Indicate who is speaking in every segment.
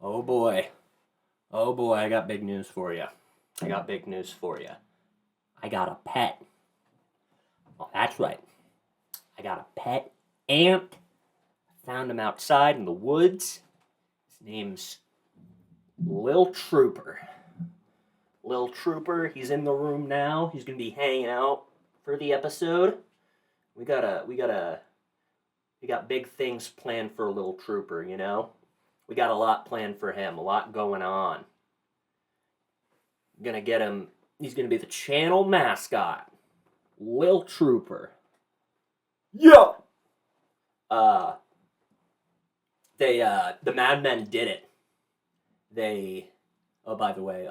Speaker 1: Oh boy. Oh boy, I got big news for you. I got big news for you. I got a pet. Oh, that's right. I got a pet ant. Found him outside in the woods. His name's Lil Trooper. Lil Trooper, he's in the room now. He's gonna be hanging out for the episode. We got big things planned for Lil Trooper, you know? We got a lot planned for him, a lot going on. Gonna get him, he's gonna be the channel mascot. Lil Trooper. Yeah! The Madmen did it. Oh, by the way,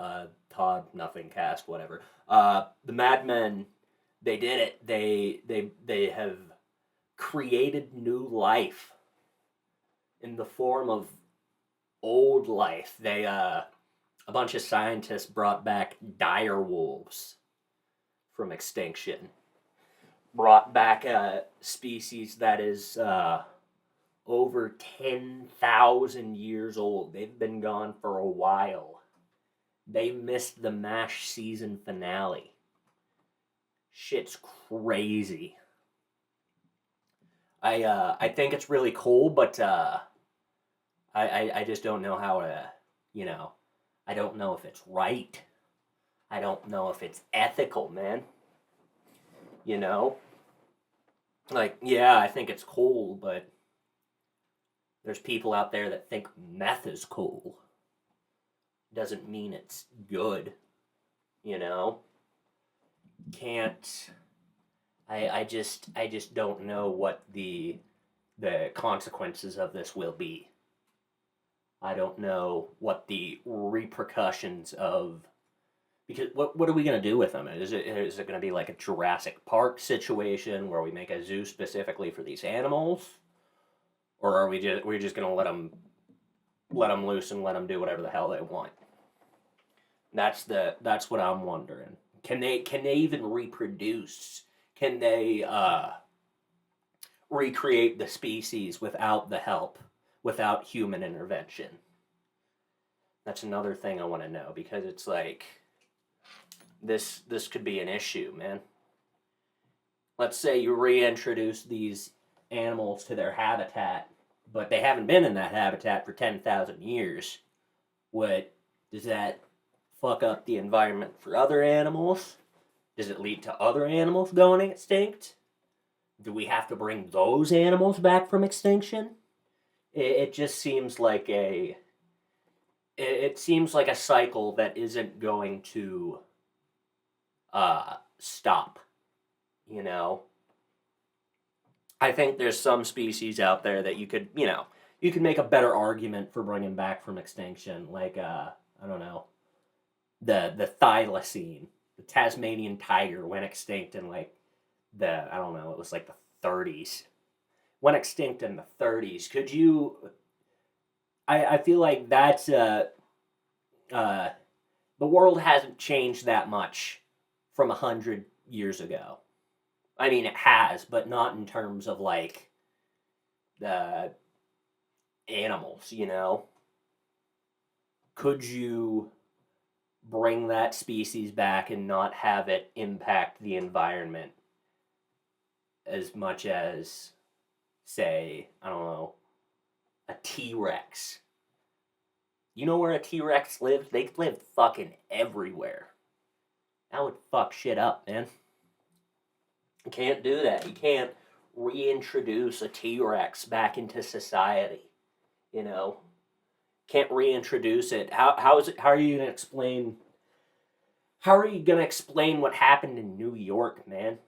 Speaker 1: Todd, Nothingcast, whatever. The Madmen, they did it. They have created new life in the form of old life. A bunch of scientists brought back dire wolves from extinction. Brought back a species that is over 10,000 years old. They've been gone for a while. They missed the MASH season finale. Shit's crazy. I think it's really cool, but I just don't know how to, I don't know if it's right. I don't know if it's ethical, man. Yeah, I think it's cool, but there's people out there that think meth is cool. Doesn't mean it's good, Can't. I just don't know what the consequences of this will be. I don't know what the repercussions of, because what are we gonna do with them? Is it gonna be like a Jurassic Park situation where we make a zoo specifically for these animals, or are we just gonna let them loose and let them do whatever the hell they want? That's what I'm wondering. Can they even reproduce? Can they recreate the species without the help, without human intervention? That's another thing I want to know, because it's like this could be an issue, man. Let's say you reintroduce these animals to their habitat, but they haven't been in that habitat for 10,000 years. Does that fuck up the environment for other animals? Does it lead to other animals going extinct? Do we have to bring those animals back from extinction? It just seems like it seems like a cycle that isn't going to stop. I think there's some species out there that you could make a better argument for bringing back from extinction, like I don't know, the thylacine, the Tasmanian tiger went extinct in like I don't know, it was like the 30s. Went extinct in the 30s. Could you? I feel like that's the world hasn't changed that much from 100 years ago. I mean, it has, but not in terms of like the animals. Could you bring that species back and not have it impact the environment as much as, say, I don't know, a T-Rex? You know where a T-Rex lives? They live fucking everywhere. That would fuck shit up, man. You can't do that. You can't reintroduce a T-Rex back into society. Can't reintroduce it. How are you gonna explain? How are you gonna explain what happened in New York, man?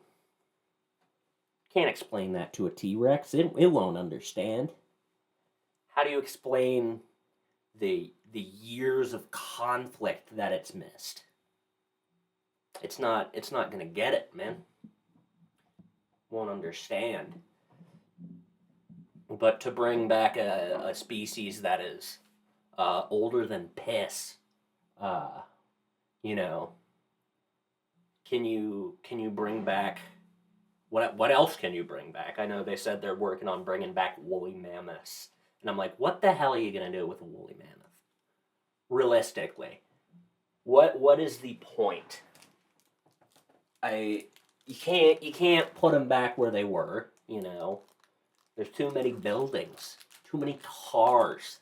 Speaker 1: Can't explain that to a T-Rex. It won't understand. How do you explain the years of conflict that it's missed? It's not gonna get it, man. Won't understand. But to bring back a species that is older than piss, can you bring back what else can you bring back? I know they said they're working on bringing back woolly mammoths, and I'm like, what the hell are you gonna do with a woolly mammoth? Realistically, what is the point? You can't put them back where they were. There's too many buildings, too many cars.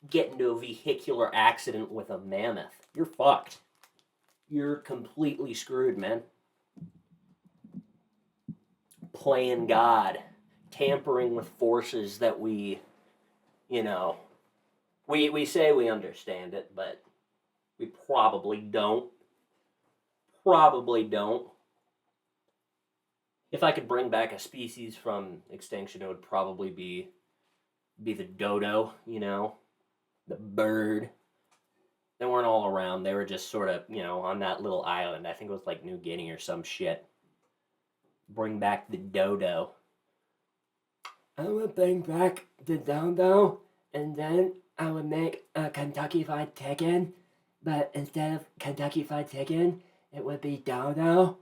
Speaker 1: Get into a vehicular accident with a mammoth, you're fucked. You're completely screwed, man. Playing God, tampering with forces that we say we understand it, but we probably don't. Probably don't. If I could bring back a species from extinction, it would probably be the dodo, the bird. They weren't all around. They were just sort of, on that little island. I think it was like New Guinea or some shit. Bring back the dodo. I would bring back the dodo, and then I would make a Kentucky Fried Chicken, but instead of Kentucky Fried Chicken, it would be dodo.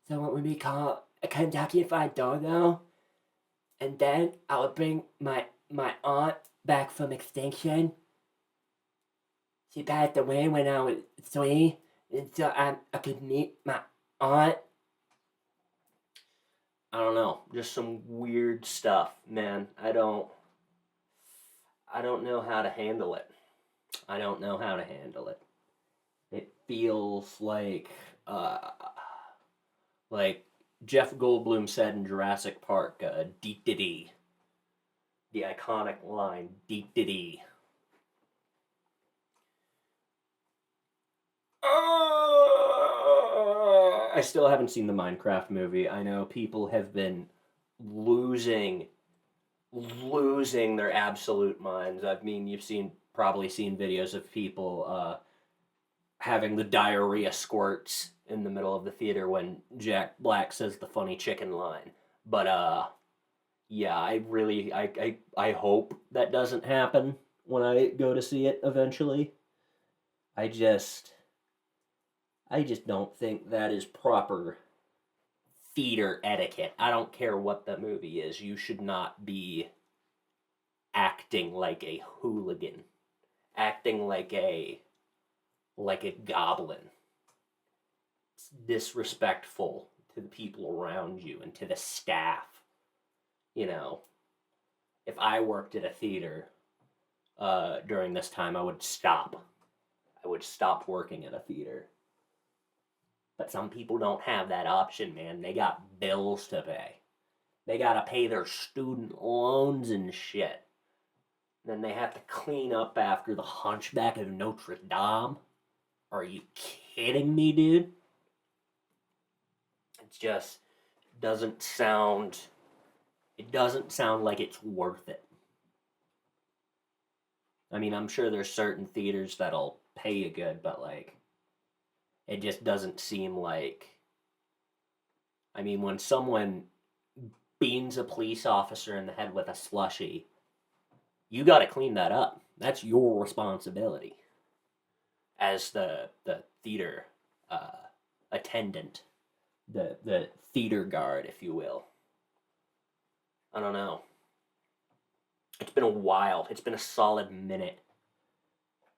Speaker 1: So it would be called a Kentucky Fried Dodo. And then I would bring my aunt back from extinction. She passed away when I was 3, and so I could meet my aunt. I don't know, just some weird stuff, man. I don't know how to handle it. I don't know how to handle it. It feels like Jeff Goldblum said in Jurassic Park, deep-diddy. The iconic line, deep-diddy. I still haven't seen the Minecraft movie. I know people have been losing their absolute minds. I mean, you've probably seen videos of people having the diarrhea squirts in the middle of the theater when Jack Black says the funny chicken line. But yeah, I hope that doesn't happen when I go to see it eventually. I just don't think that is proper theater etiquette. I don't care what the movie is. You should not be acting like a hooligan, acting like a goblin. It's disrespectful to the people around you and to the staff. If I worked at a theater during this time, I would stop. I would stop working at a theater. But some people don't have that option, man. They got bills to pay. They gotta pay their student loans and shit. Then they have to clean up after the Hunchback of Notre Dame. Are you kidding me, dude? It just doesn't sound... It doesn't sound like it's worth it. I mean, I'm sure there's certain theaters that'll pay you good, but, it just doesn't seem like... I mean, when someone beans a police officer in the head with a slushie, you gotta clean that up. That's your responsibility as the theater attendant, the theater guard, if you will. I don't know. It's been a while. It's been a solid minute.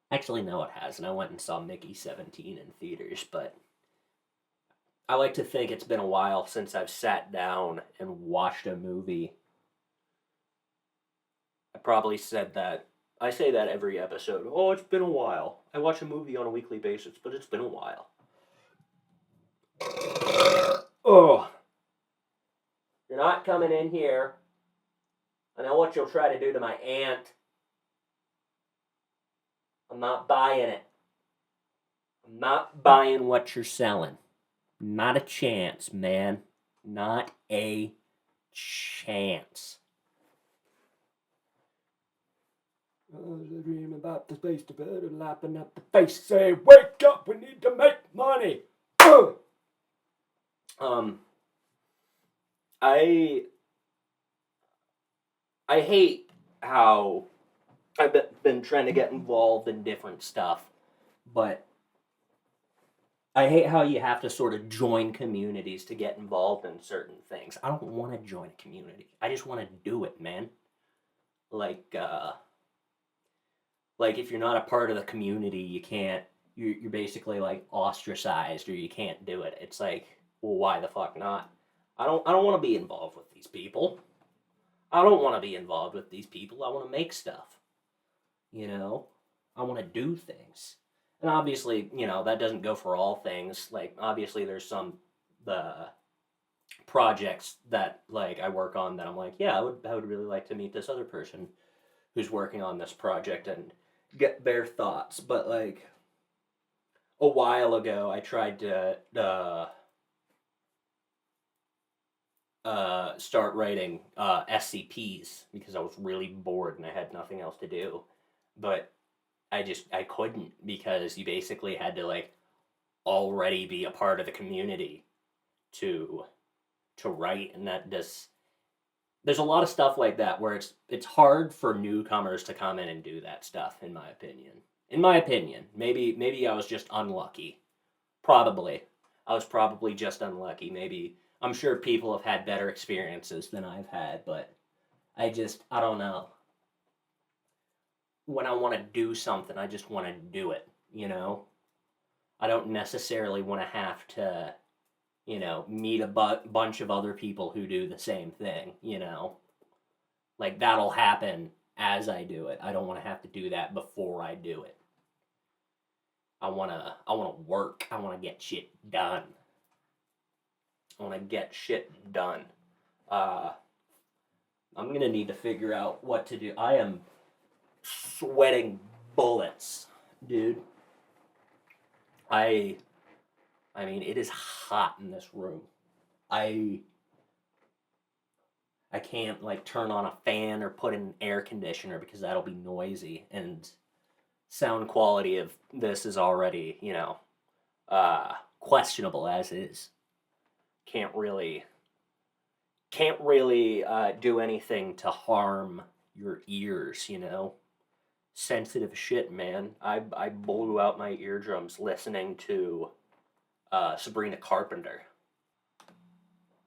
Speaker 1: Actually, no, it hasn't. I went and saw Mickey 17 in theaters, but I like to think it's been a while since I've sat down and watched a movie. I probably said that. I say that every episode. Oh, it's been a while. I watch a movie on a weekly basis, but it's been a while. Oh. You're not coming in here. I know what you'll try to do to my aunt. I'm not buying it. I'm not buying what you're selling. Not a chance, man. Not a chance. I was a dream about the space to bed and lapping up the face. Say, wake up, we need to make money. I hate how I've been trying to get involved in different stuff, but I hate how you have to sort of join communities to get involved in certain things. I don't want to join a community. I just want to do it, man. like if you're not a part of the community, you can't. You're basically like ostracized, or you can't do it. It's like, well, why the fuck not? I don't want to be involved with these people. I don't want to be involved with these people. I want to make stuff. You know, I want to do things. And obviously, that doesn't go for all things. Like obviously, there's some the projects that like I work on that I'm like, yeah, I would really like to meet this other person who's working on this project and get their thoughts. But like a while ago, I tried to start writing SCPs because I was really bored and I had nothing else to do. But I couldn't, because you basically had to like already be a part of the community to write, and that does there's a lot of stuff like that where it's hard for newcomers to come in and do that stuff, in my opinion. In my opinion, maybe I was just unlucky. Probably. I was probably just unlucky. Maybe I'm sure people have had better experiences than I've had, but I don't know. When I want to do something, I just want to do it, you know? I don't necessarily want to have to, meet a bunch of other people who do the same thing, Like that'll happen as I do it. I don't want to have to do that before I do it. I want to work. I want to get shit done. I want to get shit done. Uh, I'm gonna need to figure out what to do. I am sweating bullets, dude. I I mean, it is hot in this room. I I can't like turn on a fan or put in an air conditioner because that'll be noisy, and sound quality of this is already, questionable as is. Can't really do anything to harm your ears, sensitive shit, man. I blew out my eardrums listening to Sabrina Carpenter.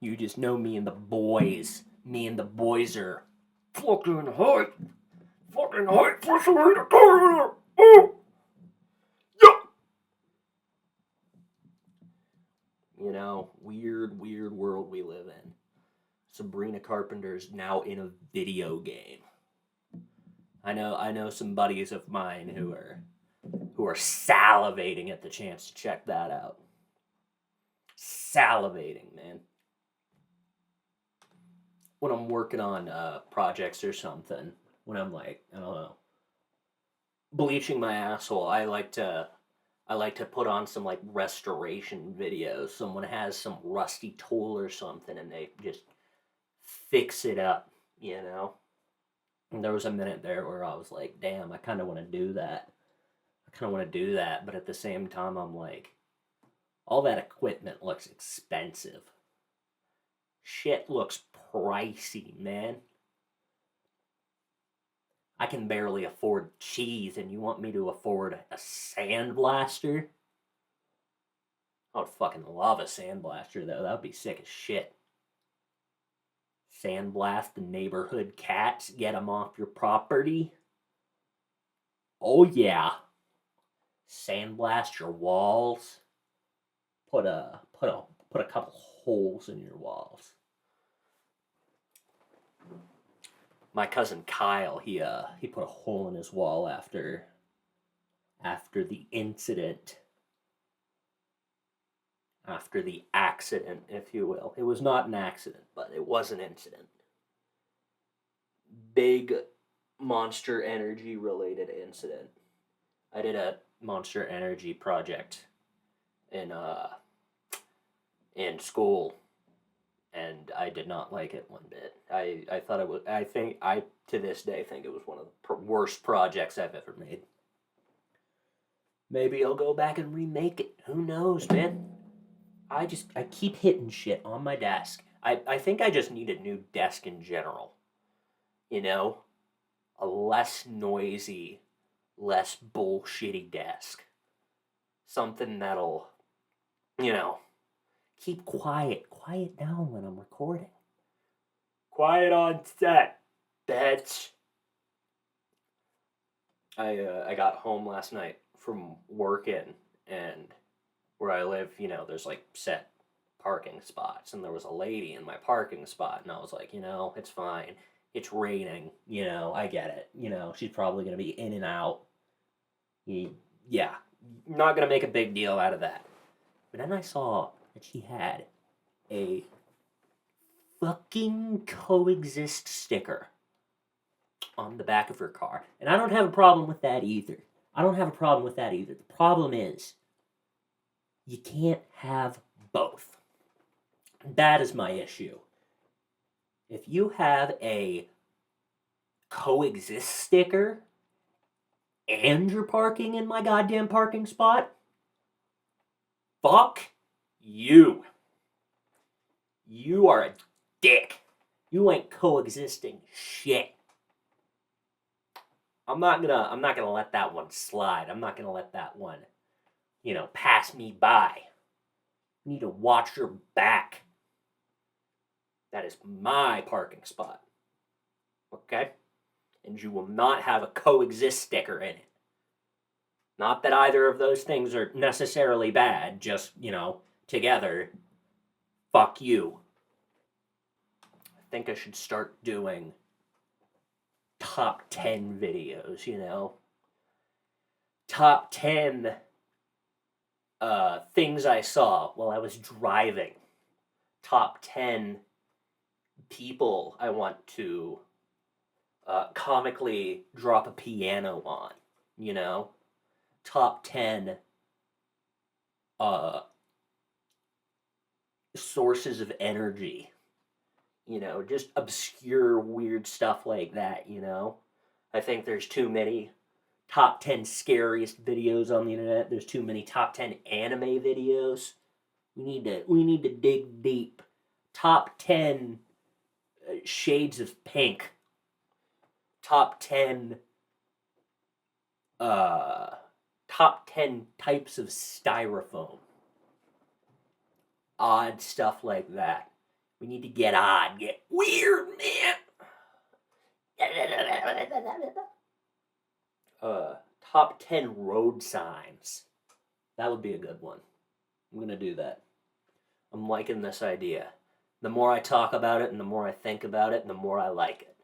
Speaker 1: You just know me and the boys. Me and the boys are fucking hype. Fucking hype for Sabrina Carpenter. Oh, yeah. Weird world we live in. Sabrina Carpenter's now in a video game. I know some buddies of mine who are salivating at the chance to check that out. Salivating, man. When I'm working on projects or something, when I'm like, I don't know, bleaching my asshole, I like to put on some like restoration videos. Someone has some rusty tool or something and they just fix it up, And there was a minute there where I was like, damn, I kind of want to do that. But at the same time, I'm like, all that equipment looks expensive. Shit looks pricey, man. I can barely afford cheese, and you want me to afford a sandblaster? I would fucking love a sandblaster, though. That would be sick as shit. Sandblast the neighborhood cats, get them off your property. Oh yeah. Sandblast your walls. Put a couple holes in your walls. My cousin Kyle, he put a hole in his wall after the incident. After the accident, if you will. It was not an accident, but it was an incident. Big Monster Energy related incident. I did a Monster Energy project in school, and I did not like it one bit. I thought it was. I to this day think it was one of the worst projects I've ever made. Maybe I'll go back and remake it. Who knows, man? I keep hitting shit on my desk. I think I just need a new desk in general. A less noisy, less bullshitty desk. Something that'll, keep quiet. Quiet down when I'm recording. Quiet on set, bitch. I got home last night from working, and where I live, there's like set parking spots, and there was a lady in my parking spot, and I was like, it's fine. It's raining, I get it. She's probably gonna be in and out. Yeah, I'm not gonna make a big deal out of that. But then I saw that she had a fucking coexist sticker on the back of her car. And I don't have a problem with that either. The problem is, you can't have both. That is my issue. If you have a coexist sticker and you're parking in my goddamn parking spot, fuck you. You are a dick. You ain't coexisting shit. I'm not gonna let that one slide. I'm not gonna let that one, pass me by. You need to watch your back. That is my parking spot. Okay? And you will not have a coexist sticker in it. Not that either of those things are necessarily bad, just, together. Fuck you. I think I should start doing top 10 videos, Top 10 things I saw while I was driving. Top 10 people I want to comically drop a piano on, Top 10 sources of energy. Just obscure, weird stuff like that, I think there's too many top 10 scariest videos on the internet. There's too many top 10 anime videos. We need to dig deep. Top 10 shades of pink. Top 10 types of styrofoam. Odd stuff like that. We need to get odd, get weird, man. Top 10 road signs. That would be a good one. I'm going to do that. I'm liking this idea. The more I talk about it and the more I think about it, the more I like it.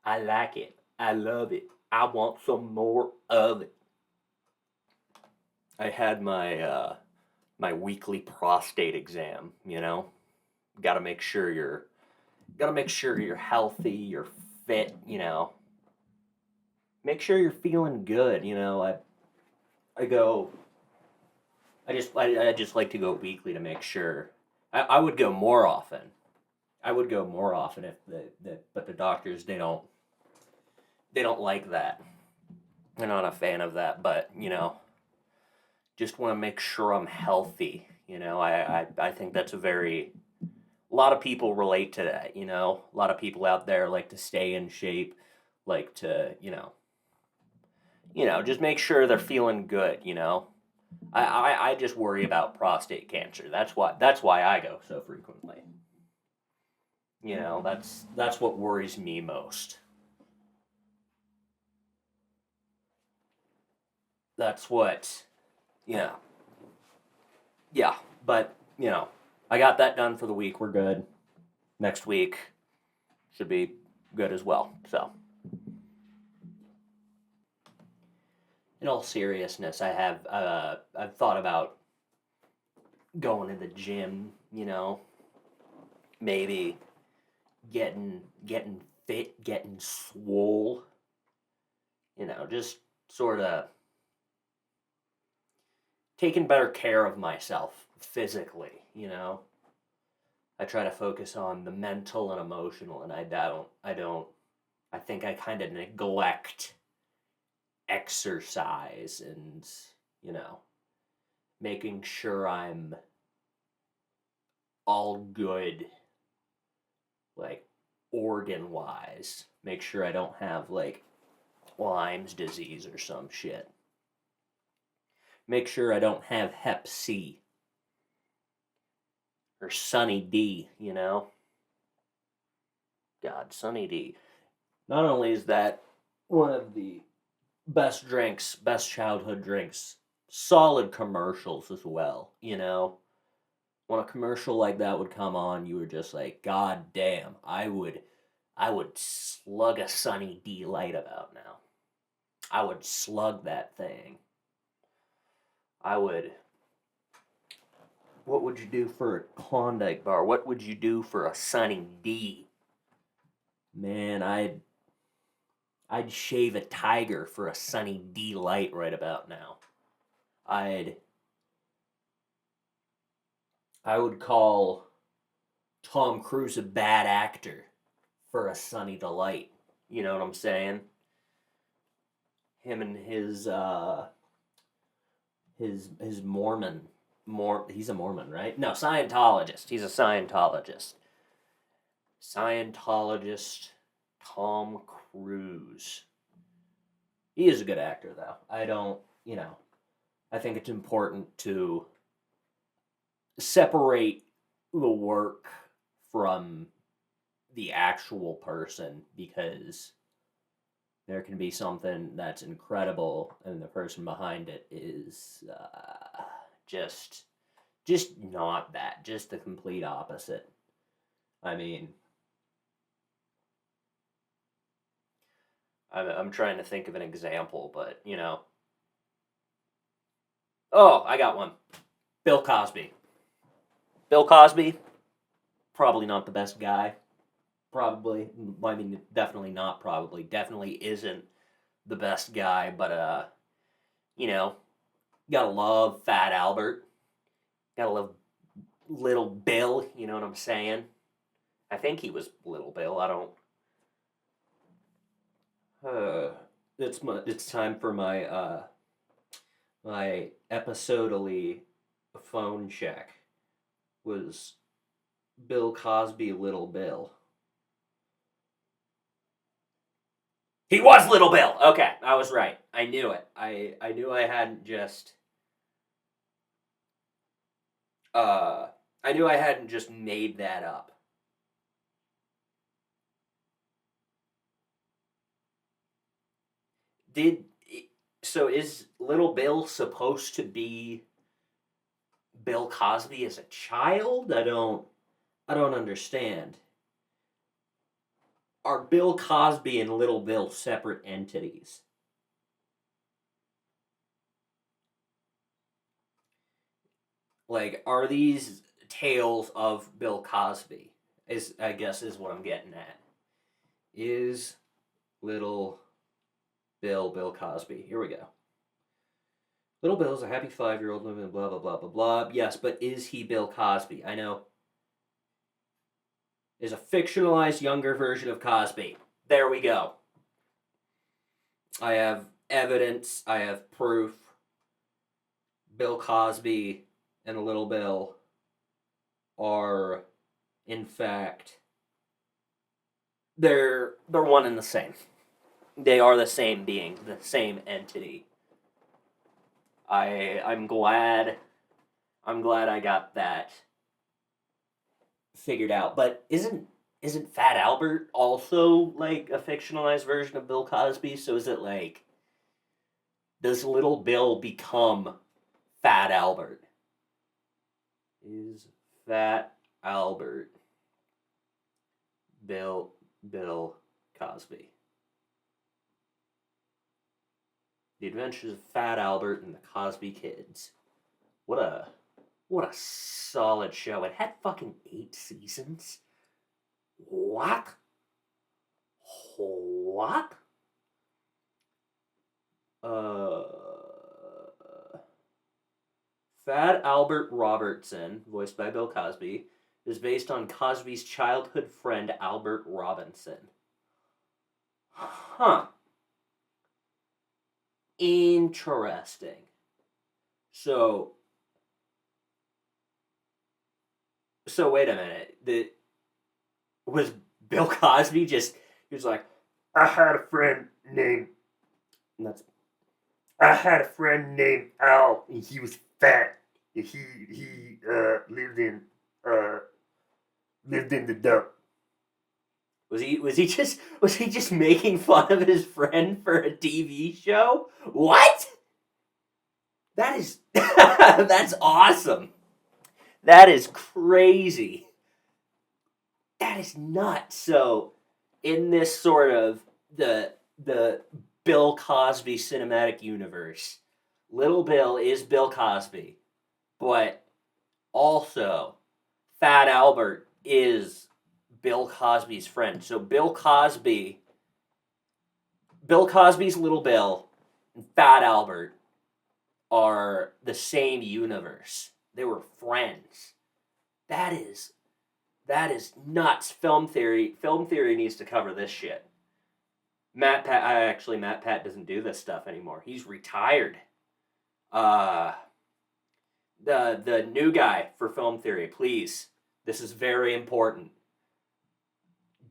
Speaker 1: I like it. I love it. I want some more of it. I had my my weekly prostate exam, Gotta make sure you're healthy, you're fit, Make sure you're feeling good, I just like to go weekly to make sure. I would go more often. If but the doctors they don't like that. They're not a fan of that, but just want to make sure I'm healthy. I think that's a lot of people relate to that, A lot of people out there like to stay in shape, like to, just make sure they're feeling good, I just worry about prostate cancer. That's why I go so frequently. That's what worries me most. That's what, yeah. Yeah, but, I got that done for the week. We're good. Next week should be good as well. So, in all seriousness, I've thought about going to the gym, maybe getting fit, getting swole, just sort of taking better care of myself physically, I try to focus on the mental and emotional, and I think I kind of neglect exercise and, making sure I'm all good, like, organ-wise. Make sure I don't have, like, Lyme's disease or some shit. Make sure I don't have Hep C. Or Sunny D, God, Sunny D. Not only is that one of the best drinks, best childhood drinks, solid commercials as well, you know? When a commercial like that would come on, you were just like, God damn, I would slug a Sunny D Light about now. I would slug that thing. I would. What would you do for a Klondike bar? What would you do for a Sunny D? Man, I'd shave a tiger for a Sunny D Light right about now. I would call Tom Cruise a bad actor for a Sunny Delight. You know what I'm saying? Him and his Mormon, he's a Mormon, right? No, Scientologist. He's a Scientologist. Scientologist Tom Cruise. He is a good actor, though. I think it's important to separate the work from the actual person, because there can be something that's incredible and the person behind it is just not that, just the complete opposite. I mean, I'm trying to think of an example, but oh, I got one. Bill Cosby. Bill Cosby, probably not the best guy. Definitely not probably. Definitely isn't the best guy, but, gotta love Fat Albert. Gotta love Little Bill, you know what I'm saying? I think he was Little Bill, I don't... It's time for my episodally phone check. Was Bill Cosby Little Bill? He was Little Bill. Okay, I was right. I knew it. I knew I hadn't just made that up. So is Little Bill supposed to be Bill Cosby as a child? I don't understand. Are Bill Cosby and Little Bill separate entities? Like, are these tales of Bill Cosby? I guess is what I'm getting at. Is Little Bill Cosby? Here we go. Little Bill's a happy 5-year-old living blah blah blah blah blah. Yes, but is he Bill Cosby? I know. Is a fictionalized younger version of Cosby. There we go. I have evidence. I have proof. Bill Cosby and Little Bill are, in fact, they're one and the same. They are the same being, the same entity. I'm glad I got that figured out. But isn't Fat Albert also like a fictionalized version of Bill Cosby? So is it like, does Little Bill become Fat Albert? Is Fat Albert Bill Cosby? The Adventures of Fat Albert and the Cosby Kids. What a solid show. It had fucking 8 seasons. What? Fat Albert Robertson, voiced by Bill Cosby, is based on Cosby's childhood friend Albert Robinson. Huh. Interesting. So wait a minute. Was Bill Cosby he was like, I had a friend named Al, and he was fat. And he lived in the dump. Was he just making fun of his friend for a TV show? What? That is that's awesome. That is crazy. That is nuts. So, in this sort of the Bill Cosby cinematic universe, Little Bill is Bill Cosby, but also Fat Albert is Bill Cosby's friend. So Bill Cosby's Little Bill and Fat Albert are the same universe. They were friends. That is nuts. Film theory needs to cover this shit. Matt Pat doesn't do this stuff anymore. He's retired. The new guy for film theory, please. This is very important.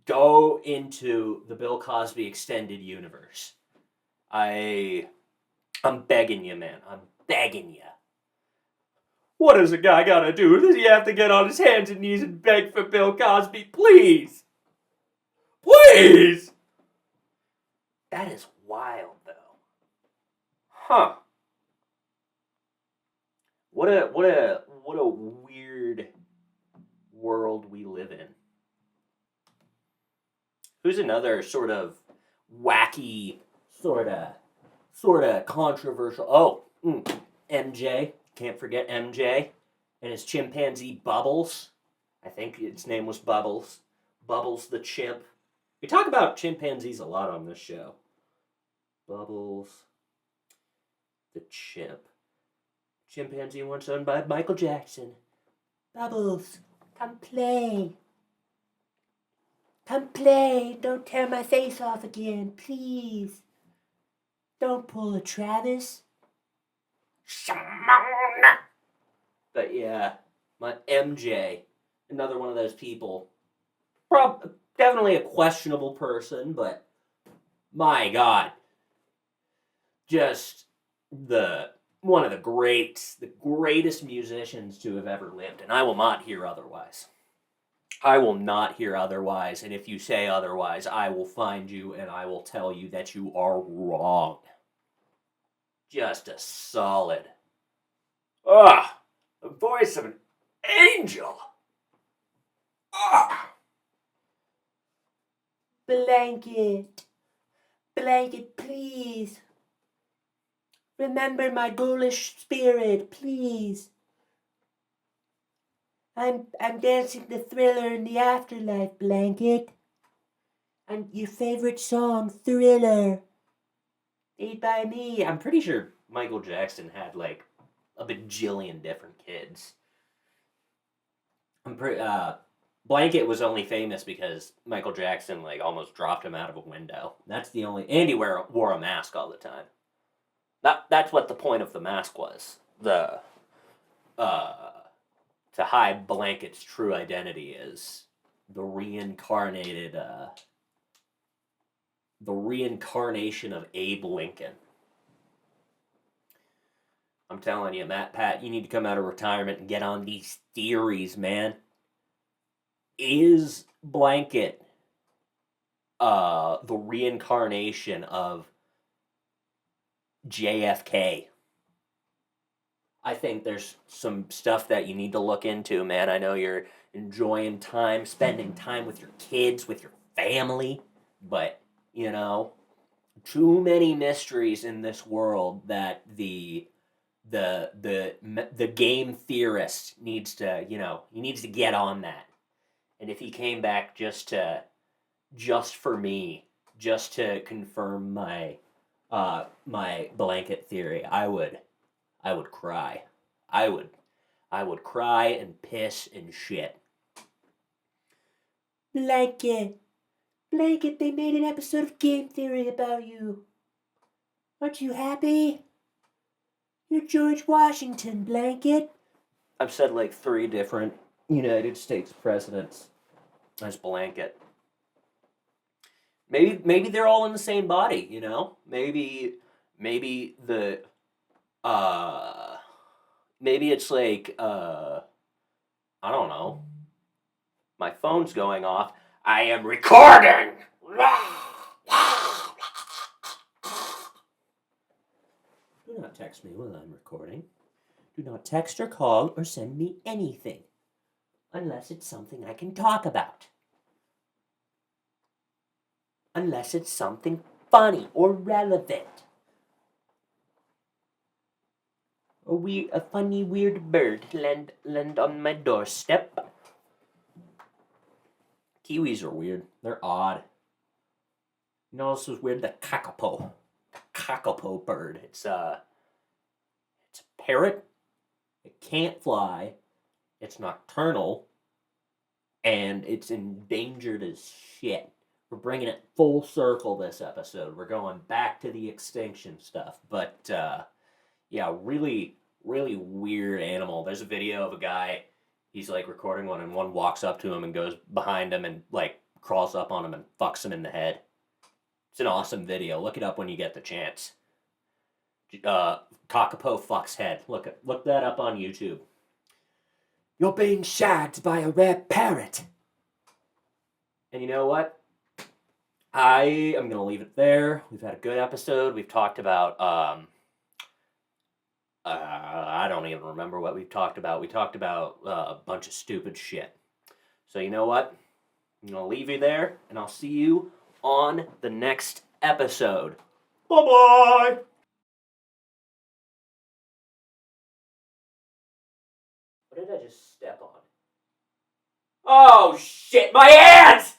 Speaker 1: Go into the Bill Cosby extended universe. I'm begging you, man. I'm begging you. What does a guy gotta do? Does he have to get on his hands and knees and beg for Bill Cosby? Please! Please! That is wild, though. Huh. What a weird world we live in. Who's another sort of wacky, sort of controversial? Oh, MJ. Can't forget MJ and his chimpanzee Bubbles. I think its name was Bubbles. Bubbles the chimp. We talk about chimpanzees a lot on this show. Bubbles the chimp. Chimpanzee once owned by Michael Jackson. Bubbles, come play. Come play. Don't tear my face off again, please. Don't pull a Travis. But yeah, my MJ, another one of those people. Definitely a questionable person, but my God, just one of the greatest musicians to have ever lived, and I will not hear otherwise. I will not hear otherwise, and if you say otherwise, I will find you and I will tell you that you are wrong. Just a solid. The voice of an angel. Blanket, please. Remember my ghoulish spirit, please. I'm dancing the Thriller in the afterlife, Blanket. And your favorite song, Thriller. Made by me. I'm pretty sure Michael Jackson had like a bajillion different kids. Blanket was only famous because Michael Jackson like almost dropped him out of a window. That's the only. And he wore a mask all the time. That's what the point of the mask was. To hide Blanket's true identity as the reincarnation of Abe Lincoln. I'm telling you, Pat, you need to come out of retirement and get on these theories, man. Is Blanket the reincarnation of JFK? I think there's some stuff that you need to look into, man. I know you're enjoying spending time with your kids, with your family, but, too many mysteries in this world that the game theorist needs to, he needs to get on that. And if he came back just for me, just to confirm my Blanket theory, I would cry. I would cry and piss and shit. Blanket, they made an episode of Game Theory about you. Aren't you happy? You're George Washington, Blanket. I've said like 3 different United States presidents as Blanket. Maybe they're all in the same body, Maybe the maybe it's like I don't know. My phone's going off. I am recording! Do not text me while I'm recording. Do not text or call or send me anything. Unless it's something I can talk about. Unless it's something funny or relevant. A funny weird bird land on my doorstep. Kiwis are weird. They're odd. You know, this is weird. The kakapo. The kakapo bird. It's a parrot. It can't fly. It's nocturnal. And it's endangered as shit. We're bringing it full circle this episode. We're going back to the extinction stuff. But, yeah, really, really weird animal. There's a video of a guy, he's like recording one, and one walks up to him and goes behind him and like crawls up on him and fucks him in the head. It's an awesome video. Look it up when you get the chance. Kakapo fucks head. Look that up on YouTube. You're being shagged by a rare parrot. And you know what? I am going to leave it there. We've had a good episode. We've talked about, I don't even remember what we've talked about. We talked about a bunch of stupid shit. So you know what? I'm going to leave you there, and I'll see you on the next episode. Bye-bye! What did I just step on? Oh, shit, my hands!